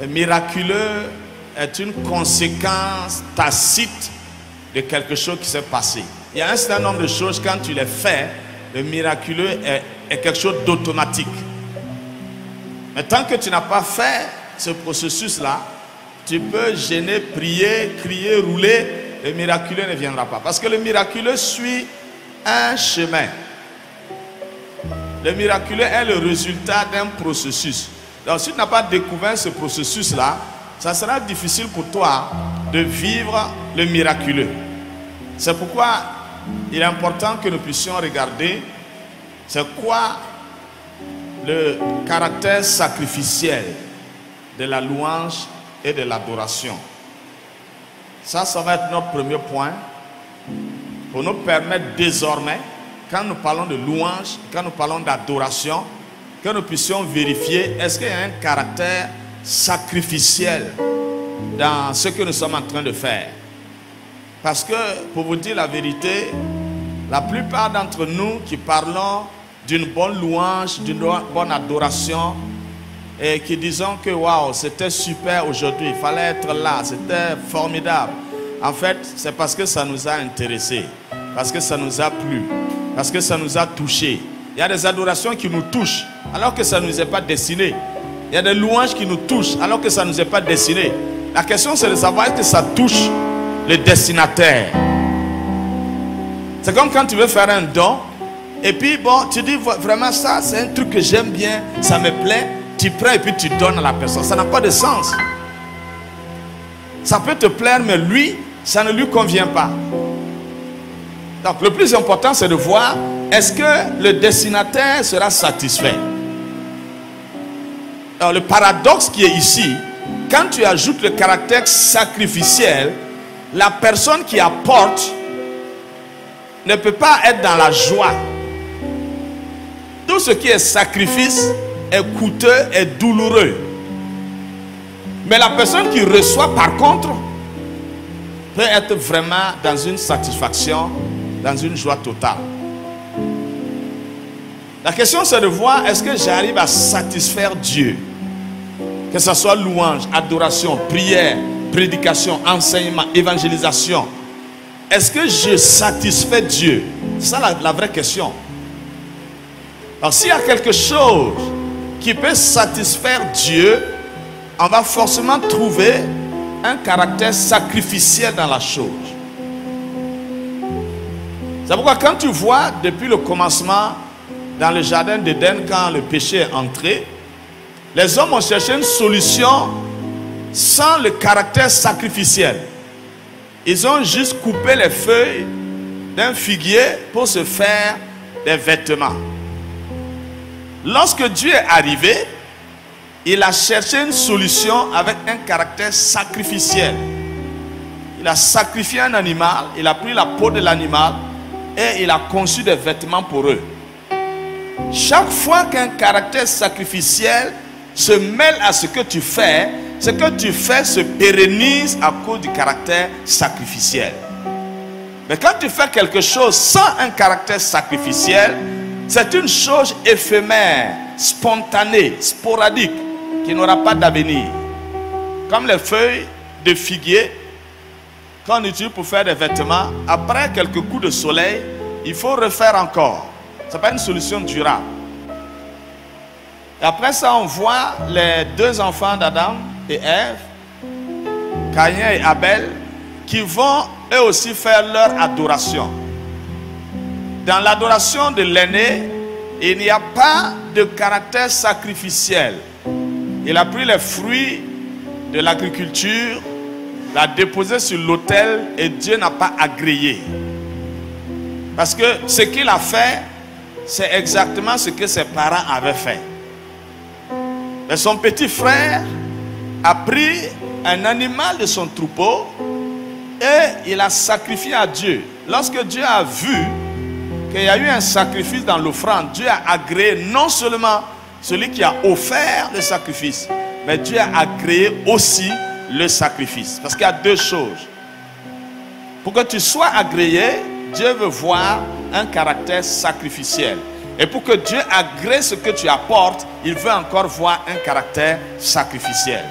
Le miraculeux est une conséquence tacite de quelque chose qui s'est passé. Il y a un certain nombre de choses, quand tu les fais, le miraculeux est quelque chose d'automatique. Mais tant que tu n'as pas fait ce processus-là, tu peux gêner, prier, crier, rouler, le miraculeux ne viendra pas. Parce que le miraculeux suit un chemin. Le miraculeux est le résultat d'un processus. Donc si tu n'as pas découvert ce processus-là, ça sera difficile pour toi de vivre le miraculeux. C'est pourquoi il est important que nous puissions regarder c'est quoi le caractère sacrificiel de la louange et de l'adoration. Ça va être notre premier point pour nous permettre désormais, quand nous parlons de louange, quand nous parlons d'adoration, que nous puissions vérifier est-ce qu'il y a un caractère sacrificiel dans ce que nous sommes en train de faire. Parce que, pour vous dire la vérité, la plupart d'entre nous qui parlons d'une bonne louange, d'une bonne adoration, et qui disons que waouh, c'était super aujourd'hui, il fallait être là, c'était formidable. En fait, c'est parce que ça nous a intéressés, parce que ça nous a plu, parce que ça nous a touchés. Il y a des adorations qui nous touchent, alors que ça ne nous est pas destiné. Il y a des louanges qui nous touchent, alors que ça ne nous est pas destiné. La question, c'est de savoir est-ce que ça touche le destinataire. C'est comme quand tu veux faire un don, et puis bon, tu dis vraiment ça, c'est un truc que j'aime bien, ça me plaît, tu prends et puis tu donnes à la personne. Ça n'a pas de sens. Ça peut te plaire, mais lui, ça ne lui convient pas. Donc le plus important, c'est de voir, est-ce que le destinataire sera satisfait? Alors le paradoxe qui est ici, quand tu ajoutes le caractère sacrificiel, la personne qui apporte ne peut pas être dans la joie. Tout ce qui est sacrifice est coûteux et douloureux. Mais la personne qui reçoit, par contre, peut être vraiment dans une satisfaction, dans une joie totale. La question, c'est de voir, est-ce que j'arrive à satisfaire Dieu? Que ce soit louange, adoration, prière, prédication, enseignement, évangélisation. Est-ce que je satisfais Dieu? C'est ça la vraie question. Alors s'il y a quelque chose qui peut satisfaire Dieu, on va forcément trouver un caractère sacrificiel dans la chose. C'est pourquoi quand tu vois depuis le commencement dans le jardin d'Éden, quand le péché est entré, les hommes ont cherché une solution sans le caractère sacrificiel. Ils ont juste coupé les feuilles d'un figuier pour se faire des vêtements. Lorsque Dieu est arrivé, il a cherché une solution avec un caractère sacrificiel. Il a sacrifié un animal, il a pris la peau de l'animal et il a conçu des vêtements pour eux. Chaque fois qu'un caractère sacrificiel se mêle à ce que tu fais, ce que tu fais se pérennise à cause du caractère sacrificiel. Mais quand tu fais quelque chose sans un caractère sacrificiel, c'est une chose éphémère, spontanée, sporadique, qui n'aura pas d'avenir. Comme les feuilles de figuier, qu'on utilise pour faire des vêtements, après quelques coups de soleil, il faut refaire encore. Ce n'est pas une solution durable. Et après ça, on voit les deux enfants d'Adam et Ève, Caïn et Abel, qui vont eux aussi faire leur adoration. Dans l'adoration de l'aîné, il n'y a pas de caractère sacrificiel. Il a pris les fruits de l'agriculture, l'a déposé sur l'autel et Dieu n'a pas agréé. Parce que ce qu'il a fait, c'est exactement ce que ses parents avaient fait. Mais son petit frère a pris un animal de son troupeau et il a sacrifié à Dieu. Lorsque Dieu a vu qu'il y a eu un sacrifice dans l'offrande, Dieu a agréé non seulement celui qui a offert le sacrifice, mais Dieu a agréé aussi le sacrifice. Parce qu'il y a deux choses. Pour que tu sois agréé, Dieu veut voir un caractère sacrificiel. Et pour que Dieu agrée ce que tu apportes, il veut encore voir un caractère sacrificiel.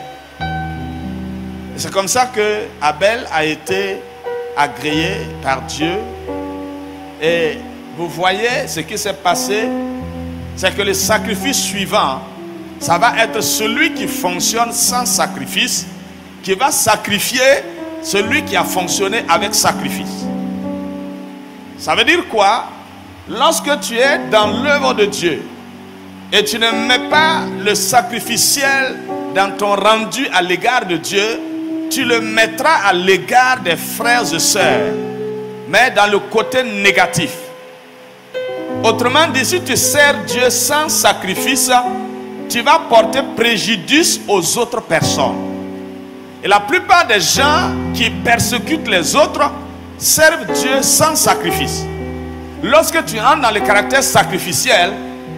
C'est comme ça que Abel a été agréé par Dieu. Et vous voyez ce qui s'est passé, c'est que le sacrifice suivant, ça va être celui qui fonctionne sans sacrifice, qui va sacrifier celui qui a fonctionné avec sacrifice. Ça veut dire quoi? Lorsque tu es dans l'œuvre de Dieu et tu ne mets pas le sacrificiel dans ton rendu à l'égard de Dieu, tu le mettras à l'égard des frères et sœurs, mais dans le côté négatif. Autrement dit, si tu sers Dieu sans sacrifice, tu vas porter préjudice aux autres personnes. Et la plupart des gens qui persécutent les autres servent Dieu sans sacrifice. Lorsque tu entres dans le caractère sacrificiel,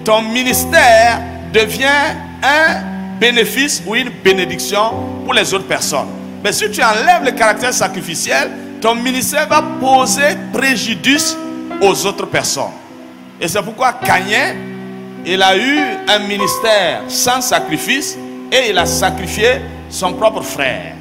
ton ministère devient un bénéfice ou une bénédiction pour les autres personnes. Mais si tu enlèves le caractère sacrificiel, ton ministère va poser préjudice aux autres personnes. Et c'est pourquoi Caïn, il a eu un ministère sans sacrifice et il a sacrifié son propre frère.